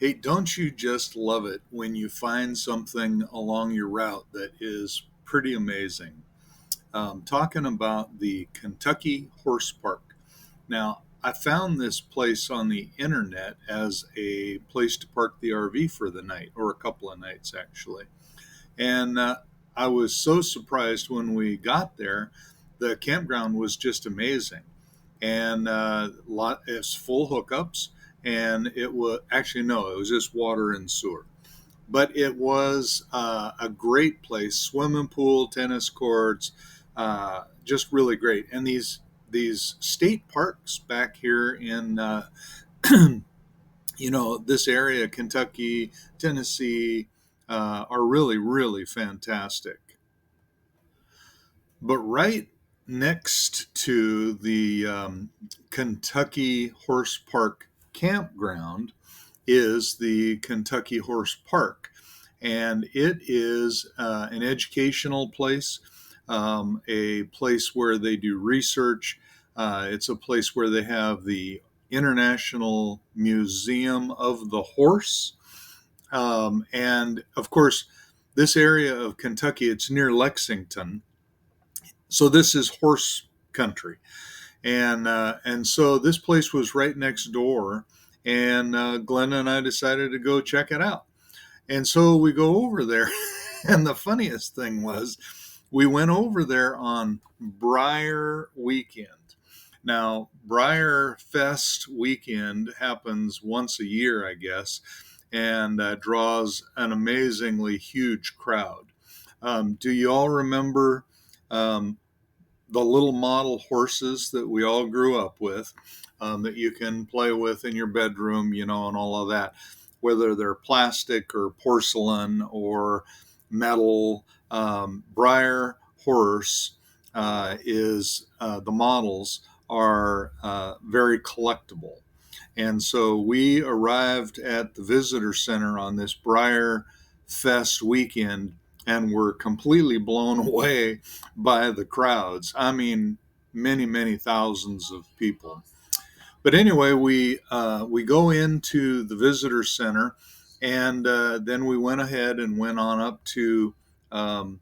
Hey, don't you just love it when you find something along your route that is pretty amazing? Talking about the Kentucky Horse Park. Now, I found this place on the internet as a place to park the RV for the night, or a couple of nights actually. And I was so surprised when we got there. The campground was just amazing, and it's full hookups. And it was actually no, it was just water and sewer, but it was a great place. Swimming pool, tennis courts, just really great. And these state parks back here in this area, Kentucky, Tennessee, are really fantastic. But right next to the Kentucky Horse Park campground is the Kentucky Horse Park, and it is an educational place, a place where they do research. It's a place where they have the International Museum of the Horse. And of course, this area of Kentucky, it's near Lexington. So this is horse country. And so this place was right next door. And Glenn and I decided to go check it out. And so we go over there. And the funniest thing was, we went over there on Briar Weekend. Now, Briar Fest weekend happens once a year, I guess, and draws an amazingly huge crowd. Do you all remember the little model horses that we all grew up with, that you can play with in your bedroom, and all of that, whether they're plastic or porcelain or metal? Briar horse is the models are very collectible. And so we arrived at the visitor center on this Briar Fest weekend and were completely blown away by the crowds. I mean, many thousands of people. But anyway, we go into the visitor center, and then we went ahead and went on up to um,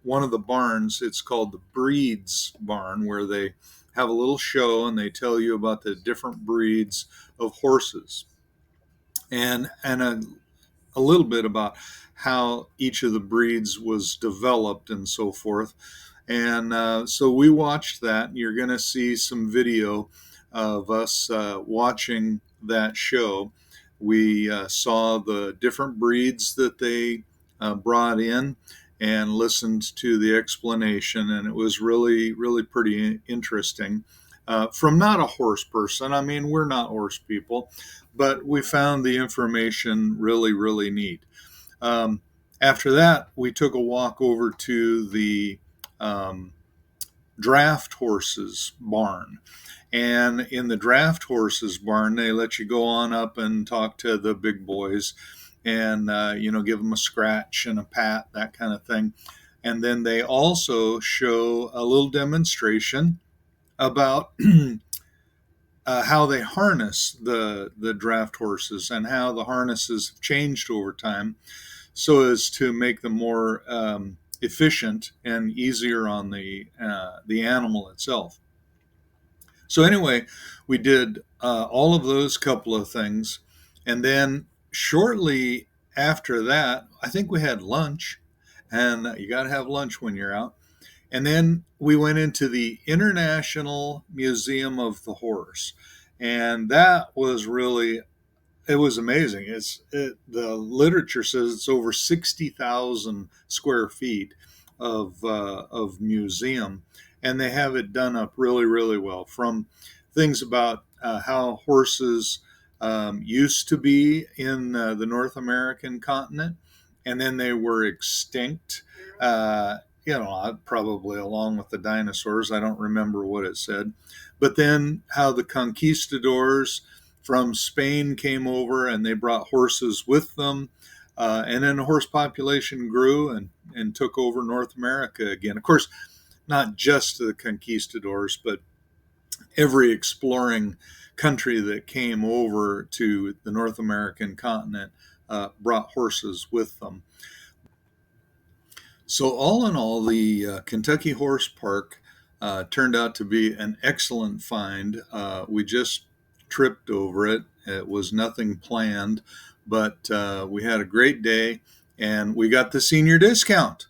one of the barns. It's called the Breeds Barn, where they have a little show and they tell you about the different breeds of horses, and a little bit about how each of the breeds was developed and so forth. And so we watched that. You're going to see some video of us watching that show. We saw the different breeds that they brought in and listened to the explanation, and it was really pretty interesting. From not a horse person, I mean, we're not horse people, but we found the information really neat. Um, After that, we took a walk over to the um, draft horses barn. And in the draft horses barn, they let you go on up and talk to the big boys and, give them a scratch and a pat, that kind of thing. And then they also show a little demonstration about how they harness the draft horses and how the harnesses have changed over time so as to make them more efficient and easier on the animal itself. So anyway, we did all of those couple of things, and then shortly after that, I think we had lunch, and you got to have lunch when you're out. And then we went into the International Museum of the Horse, and that was really, it was amazing. The literature says it's over 60,000 square feet of museum, and they have it done up really well. From things about how horses used to be in the North American continent, and then they were extinct. Probably along with the dinosaurs. I don't remember what it said, but then how the conquistadors from Spain came over and they brought horses with them. And then the horse population grew and took over North America again. Of course, not just the conquistadors, but every exploring country that came over to the North American continent brought horses with them. So, all in all, the Kentucky Horse Park turned out to be an excellent find. We just tripped over it. It was nothing planned, but we had a great day and we got the senior discount.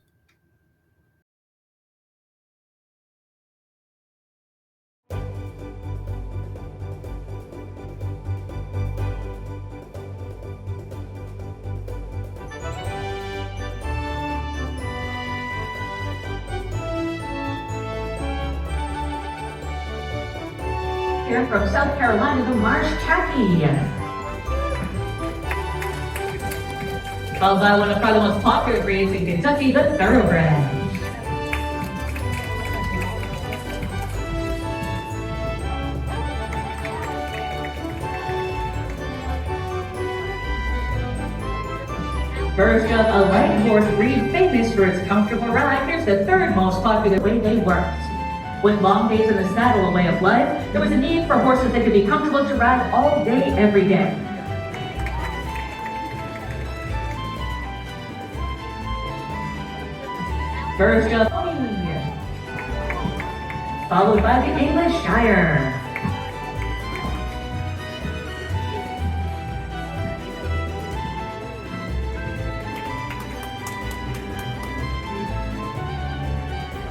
Here from South Carolina, the Marsh Tacky. Followed by one of probably the most popular breeds in Kentucky, the Thoroughbred. First up, a light horse breed famous for its comfortable ride. Here's the third most popular way they worked. With long days in the saddle a way of life, there was a need for horses that could be comfortable to ride all day, every day. First up, followed by the English Shire.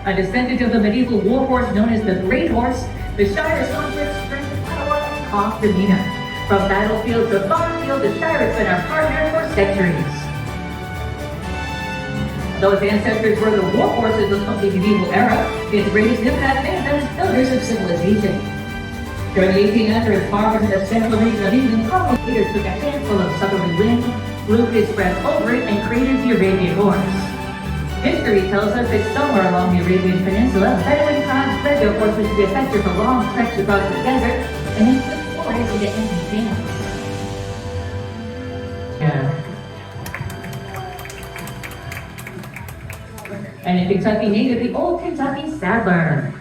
A descendant of the medieval war horse known as the Great Horse, the Shire is known for its strength, power, and calm demeanor. From battlefield to farmfield, the Shire has been our partner for centuries. Those ancestors were the war horses of the medieval era. Its greatest impact made them as pillars of civilization. During the 1800s, farmers in the central region of England, colonial leaders took a handful of southerly wind, blew his breath over it, and created the Arabian horse. History tells us that somewhere along the Arabian Peninsula, Bedouin tribes bred their horses to be effective for long treks across the desert, and then took forage to get empty hands. And in Kentucky native, the Old Kentucky Saddler.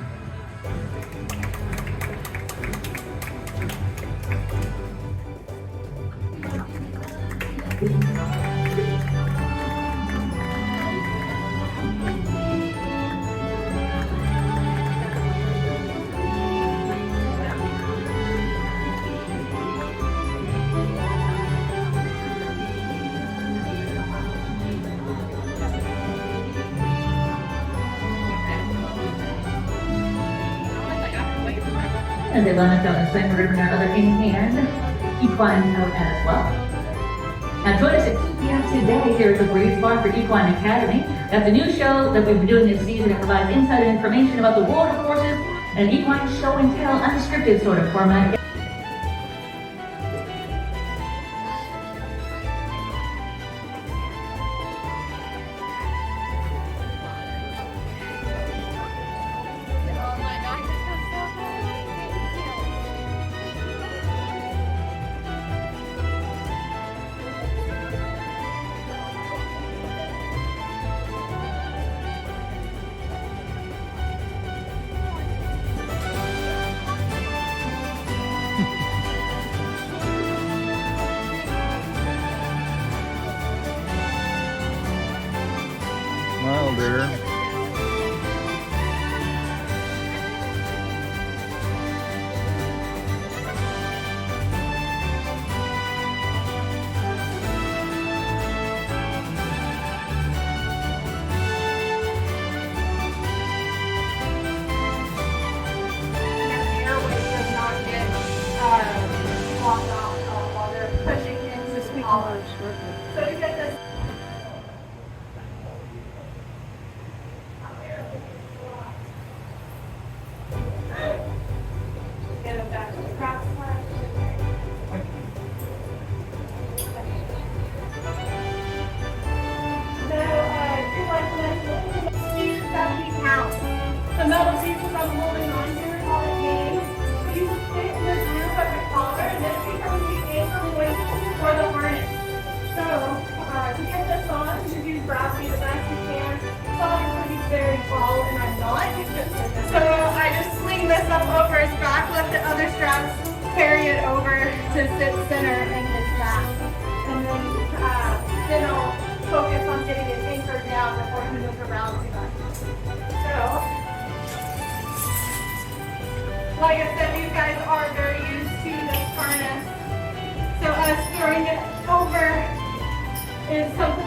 As they line up down the same river, their other in hand, equine out as well. Now join us at 2 p.m. today here at the Breed's Bar for Equine Academy. That's a new show that we've been doing this season. It provides insider information about the world of horses and an equine show and tell, unscripted sort of format. horse back, lift the other straps, carry it over to sit center in his back. And then I'll focus on getting it anchored down before he moves around too much. So, like I said, these guys are very used to this harness. So us throwing it over is something